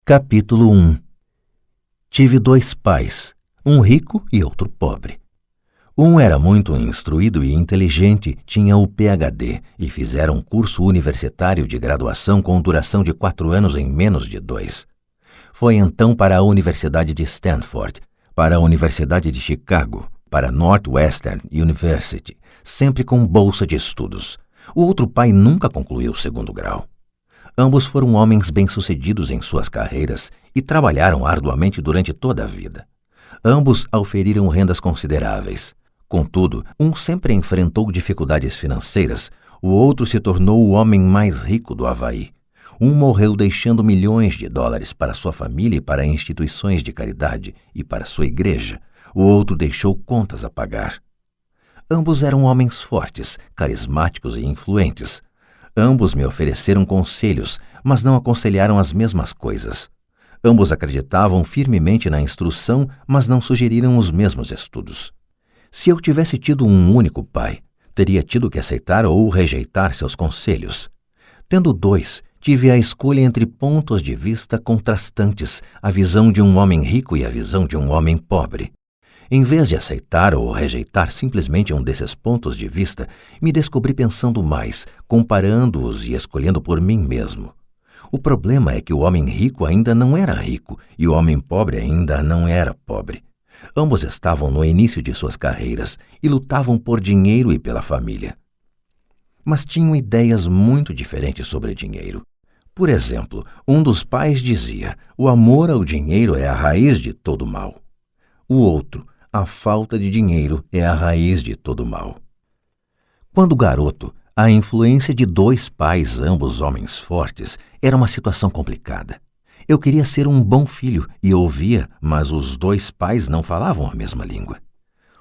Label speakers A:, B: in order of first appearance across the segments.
A: Capítulo 1. Tive 2 pais, um rico e outro pobre. Um era muito instruído e inteligente, tinha o PhD e fizera um curso universitário de graduação com duração de 4 anos em menos de 2. Foi então para a Universidade de Stanford, para a Universidade de Chicago, para Northwestern University, sempre com bolsa de estudos. O outro pai nunca concluiu o 2º grau. Ambos foram homens bem-sucedidos em suas carreiras e trabalharam arduamente durante toda a vida. Ambos auferiram rendas consideráveis. Contudo, um sempre enfrentou dificuldades financeiras, o outro se tornou o homem mais rico do Havaí. Um morreu deixando milhões de dólares para sua família e para instituições de caridade e para sua igreja. O outro deixou contas a pagar. Ambos eram homens fortes, carismáticos e influentes. Ambos me ofereceram conselhos, mas não aconselharam as mesmas coisas. Ambos acreditavam firmemente na instrução, mas não sugeriram os mesmos estudos. Se eu tivesse tido um único pai, teria tido que aceitar ou rejeitar seus conselhos. Tendo 2, tive a escolha entre pontos de vista contrastantes, a visão de um homem rico e a visão de um homem pobre. Em vez de aceitar ou rejeitar simplesmente um desses pontos de vista, me descobri pensando mais, comparando-os e escolhendo por mim mesmo. O problema é que o homem rico ainda não era rico e o homem pobre ainda não era pobre. Ambos estavam no início de suas carreiras e lutavam por dinheiro e pela família. Mas tinham ideias muito diferentes sobre dinheiro. Por exemplo, um dos pais dizia: o amor ao dinheiro é a raiz de todo mal. O outro: a falta de dinheiro é a raiz de todo mal. Quando garoto, a influência de 2 pais, ambos homens fortes, era uma situação complicada. Eu queria ser um bom filho e ouvia, mas os 2 pais não falavam a mesma língua.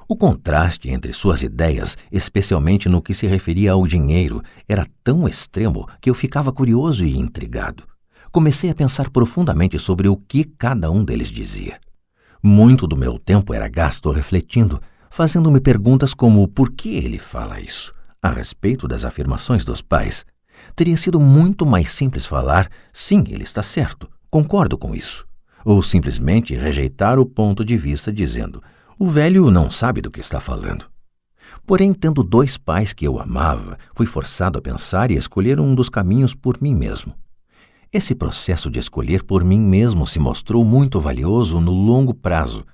A: O contraste entre suas ideias, especialmente no que se referia ao dinheiro, era tão extremo que eu ficava curioso e intrigado. Comecei a pensar profundamente sobre o que cada um deles dizia. Muito do meu tempo era gasto refletindo, fazendo-me perguntas como por que ele fala isso, a respeito das afirmações dos pais. Teria sido muito mais simples falar, sim, ele está certo, concordo com isso. Ou simplesmente rejeitar o ponto de vista dizendo, o velho não sabe do que está falando. Porém, tendo 2 pais que eu amava, fui forçado a pensar e escolher um dos caminhos por mim mesmo. Esse processo de escolher por mim mesmo se mostrou muito valioso no longo prazo.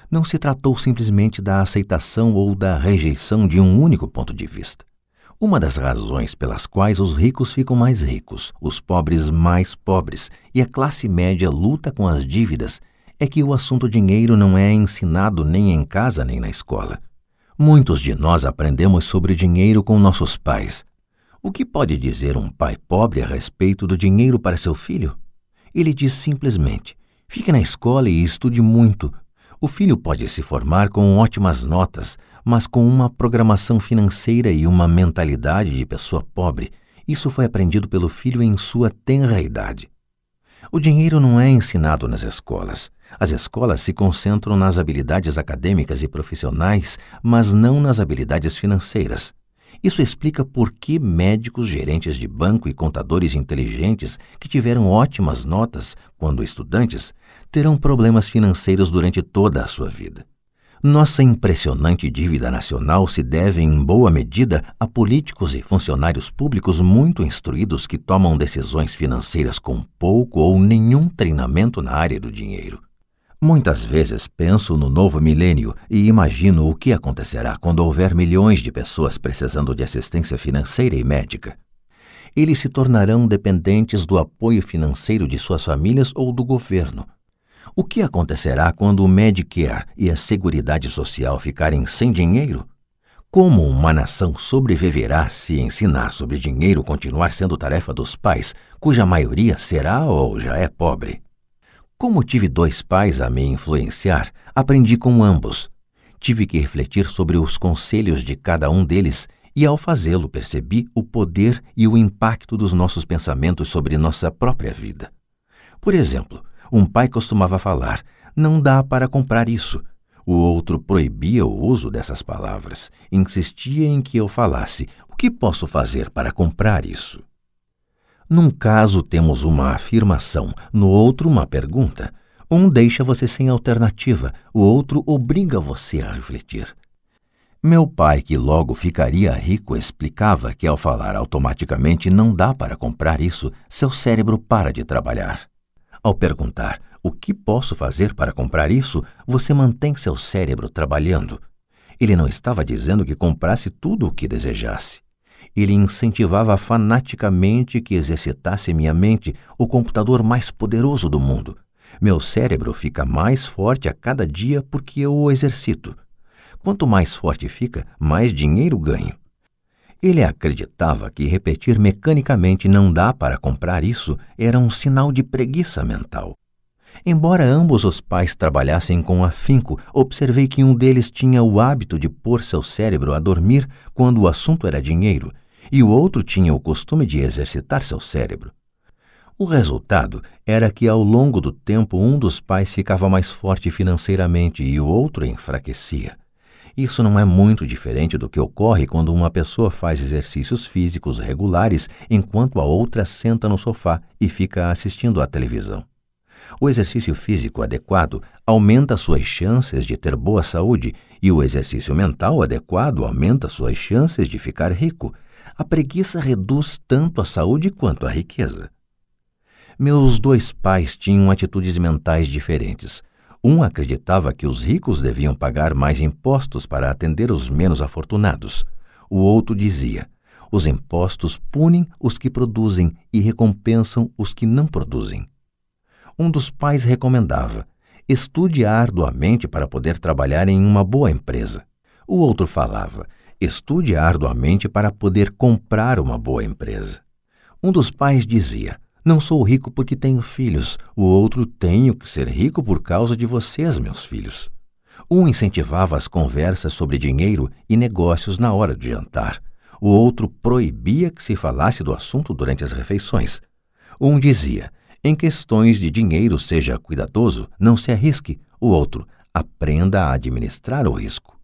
A: Não se tratou simplesmente da aceitação ou da rejeição de um único ponto de vista. Uma das razões pelas quais os ricos ficam mais ricos, os pobres mais pobres e a classe média luta com as dívidas é que o assunto dinheiro não é ensinado nem em casa nem na escola. Muitos de nós aprendemos sobre dinheiro com nossos pais. O que pode dizer um pai pobre a respeito do dinheiro para seu filho? Ele diz simplesmente, fique na escola e estude muito. O filho pode se formar com ótimas notas, mas com uma programação financeira e uma mentalidade de pessoa pobre. Isso foi aprendido pelo filho em sua tenra idade. O dinheiro não é ensinado nas escolas. As escolas se concentram nas habilidades acadêmicas e profissionais, mas não nas habilidades financeiras. Isso explica por que médicos, gerentes de banco e contadores inteligentes que tiveram ótimas notas quando estudantes terão problemas financeiros durante toda a sua vida. Nossa impressionante dívida nacional se deve, em boa medida, a políticos e funcionários públicos muito instruídos que tomam decisões financeiras com pouco ou nenhum treinamento na área do dinheiro. Muitas vezes penso no novo milênio e imagino o que acontecerá quando houver milhões de pessoas precisando de assistência financeira e médica. Eles se tornarão dependentes do apoio financeiro de suas famílias ou do governo. O que acontecerá quando o Medicare e a Seguridade Social ficarem sem dinheiro? Como uma nação sobreviverá se ensinar sobre dinheiro continuar sendo tarefa dos pais, cuja maioria será ou já é pobre? Como tive 2 pais a me influenciar, aprendi com ambos. Tive que refletir sobre os conselhos de cada um deles e, ao fazê-lo, percebi o poder e o impacto dos nossos pensamentos sobre nossa própria vida. Por exemplo, um pai costumava falar, não dá para comprar isso. O outro proibia o uso dessas palavras, insistia em que eu falasse, o que posso fazer para comprar isso? Num caso, temos uma afirmação, no outro, uma pergunta. Um deixa você sem alternativa, o outro obriga você a refletir. Meu pai, que logo ficaria rico, explicava que ao falar automaticamente não dá para comprar isso, seu cérebro para de trabalhar. Ao perguntar o que posso fazer para comprar isso, você mantém seu cérebro trabalhando. Ele não estava dizendo que comprasse tudo o que desejasse. Ele incentivava fanaticamente que exercitasse minha mente, o computador mais poderoso do mundo. Meu cérebro fica mais forte a cada dia porque eu o exercito. Quanto mais forte fica, mais dinheiro ganho. Ele acreditava que repetir mecanicamente não dá para comprar isso era um sinal de preguiça mental. Embora ambos os pais trabalhassem com afinco, observei que um deles tinha o hábito de pôr seu cérebro a dormir quando o assunto era dinheiro, e o outro tinha o costume de exercitar seu cérebro. O resultado era que, ao longo do tempo, um dos pais ficava mais forte financeiramente e o outro enfraquecia. Isso não é muito diferente do que ocorre quando uma pessoa faz exercícios físicos regulares enquanto a outra senta no sofá e fica assistindo à televisão. O exercício físico adequado aumenta suas chances de ter boa saúde e o exercício mental adequado aumenta suas chances de ficar rico. A preguiça reduz tanto a saúde quanto a riqueza. Meus dois pais tinham atitudes mentais diferentes. Um acreditava que os ricos deviam pagar mais impostos para atender os menos afortunados. O outro dizia: os impostos punem os que produzem e recompensam os que não produzem. Um dos pais recomendava: estude arduamente para poder trabalhar em uma boa empresa. O outro falava: estude arduamente para poder comprar uma boa empresa. Um dos pais dizia: não sou rico porque tenho filhos. O outro: tenho que ser rico por causa de vocês, meus filhos. Um incentivava as conversas sobre dinheiro e negócios na hora de jantar. O outro proibia que se falasse do assunto durante as refeições. Um dizia: em questões de dinheiro, seja cuidadoso, não se arrisque. O outro: aprenda a administrar o risco.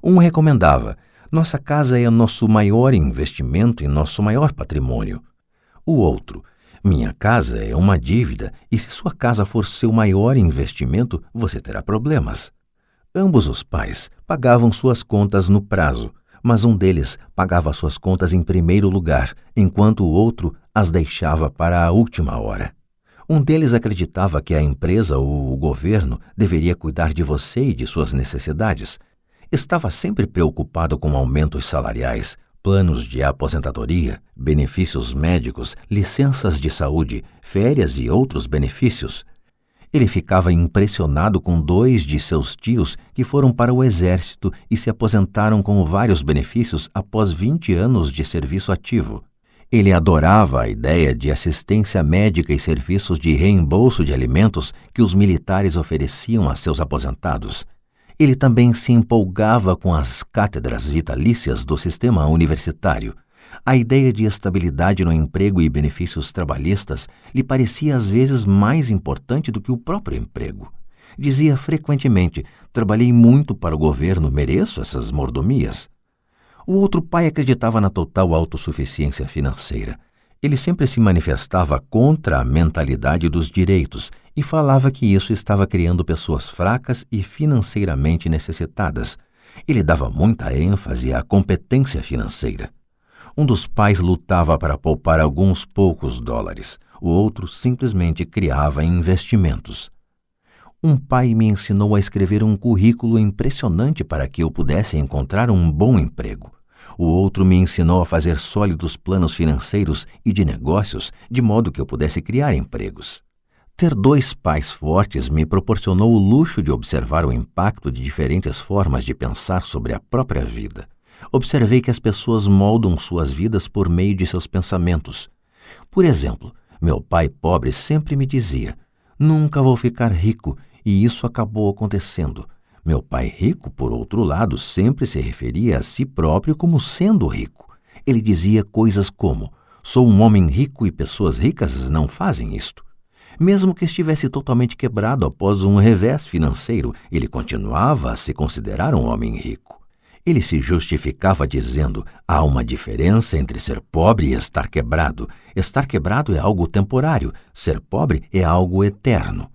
A: Um recomendava: nossa casa é nosso maior investimento e nosso maior patrimônio. O outro: minha casa é uma dívida e se sua casa for seu maior investimento, você terá problemas. Ambos os pais pagavam suas contas no prazo, mas um deles pagava suas contas em primeiro lugar, enquanto o outro as deixava para a última hora. Um deles acreditava que a empresa ou o governo deveria cuidar de você e de suas necessidades. Estava sempre preocupado com aumentos salariais, planos de aposentadoria, benefícios médicos, licenças de saúde, férias e outros benefícios. Ele ficava impressionado com 2 de seus tios que foram para o exército e se aposentaram com vários benefícios após 20 anos de serviço ativo. Ele adorava a ideia de assistência médica e serviços de reembolso de alimentos que os militares ofereciam a seus aposentados. Ele também se empolgava com as cátedras vitalícias do sistema universitário. A ideia de estabilidade no emprego e benefícios trabalhistas lhe parecia às vezes mais importante do que o próprio emprego. Dizia frequentemente: trabalhei muito para o governo, mereço essas mordomias. O outro pai acreditava na total autossuficiência financeira. Ele sempre se manifestava contra a mentalidade dos direitos e falava que isso estava criando pessoas fracas e financeiramente necessitadas. Ele dava muita ênfase à competência financeira. Um dos pais lutava para poupar alguns poucos dólares. O outro simplesmente criava investimentos. Um pai me ensinou a escrever um currículo impressionante para que eu pudesse encontrar um bom emprego. O outro me ensinou a fazer sólidos planos financeiros e de negócios, de modo que eu pudesse criar empregos. Ter 2 pais fortes me proporcionou o luxo de observar o impacto de diferentes formas de pensar sobre a própria vida. Observei que as pessoas moldam suas vidas por meio de seus pensamentos. Por exemplo, meu pai pobre sempre me dizia: nunca vou ficar rico, e isso acabou acontecendo. Meu pai rico, por outro lado, sempre se referia a si próprio como sendo rico. Ele dizia coisas como: sou um homem rico e pessoas ricas não fazem isto. Mesmo que estivesse totalmente quebrado após um revés financeiro, ele continuava a se considerar um homem rico. Ele se justificava dizendo: há uma diferença entre ser pobre e estar quebrado. Estar quebrado é algo temporário, ser pobre é algo eterno.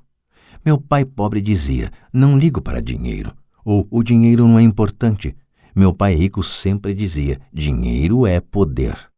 A: Meu pai pobre dizia: não ligo para dinheiro, ou o dinheiro não é importante. Meu pai rico sempre dizia: dinheiro é poder.